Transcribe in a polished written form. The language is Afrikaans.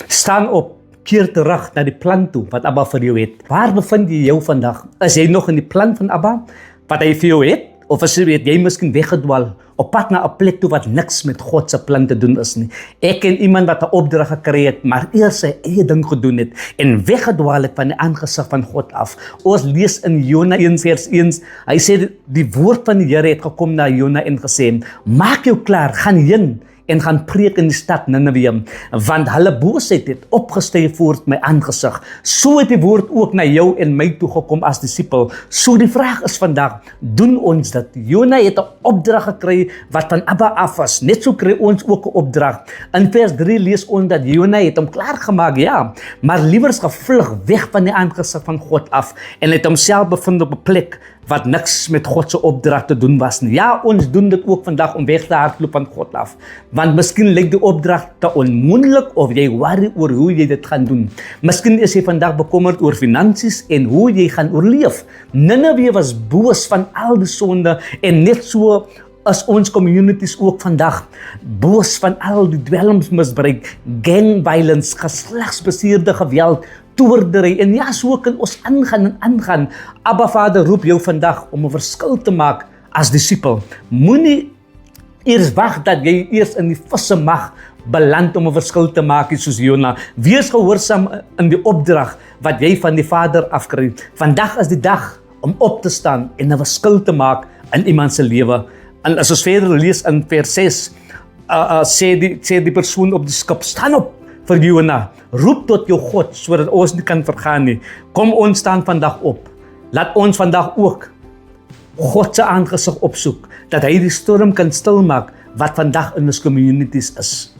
Staan op, keer terug na die plan toe wat Abba vir jou het. Waar bevind jy jou vandag? Is jy nog in die plan van Abba wat hy vir jou het? Of as jy miskien weggedwaal op pad na 'n plek toe wat niks met God se plan te doen is nie. Ek ken iemand wat 'n opdrag gekry het, maar eers sy eie ding gedoen het en weggedwaal het van die aangesig van God af. Ons lees in Jona 1:1, hy sê die woord van die Here het gekom na Jona en gesê: "Maak jou klaar, gaan heen en gaan preek in die stad Ninive, want hulle boosheid het opgestyg voor my aangesig." So het die woord ook na jou en my toe gekom as disipel. So die vraag is vandag, doen ons dit? Jona het 'n opdrag gekry wat van Abba af was. Net so kry ons ook 'n opdrag. In vers 3 lees ons dat Jona het hom klaargemaak, ja, maar liewers gevlug weg van die aangesig van God af en het homself bevind op 'n plek wat niks met God se opdrag te doen was nie. Ja, ons doen dit ook vandag om weg te hardloop van God af. Want miskien lyk die opdrag te onmoontlik of jy worry oor hoe jy dit gaan doen. Miskien is jy vandag bekommerd oor finansies en hoe jy gaan oorleef. Ninive was boos van al die sonde en net so as ons communities ook vandag boos van al die dwelmsmisbruik, gang violence, geslagsbaseerde geweld, towerdery, en ja, so kan ons aangaan en aangaan. Abba Vader roep jou vandag om 'n verskil te maak as disipel. Moenie eers wag dat jy eers in die visse mag beland om 'n verskil te maak soos Jona. Wees gehoorsaam in die opdrag wat jy van die Vader afkry. Vandag is die dag om op te staan en 'n verskil te maak in iemand se lewe. En as ons verder lees in vers 6, sê die persoon op die skip: "Staan op vir Jona, roep tot jou God sodat ons nie kan vergaan nie." Kom, ons staan vandag op. Laat ons vandag ook God se aangesig opsoek, dat hy die storm kan stilmaak wat vandag in ons communities is.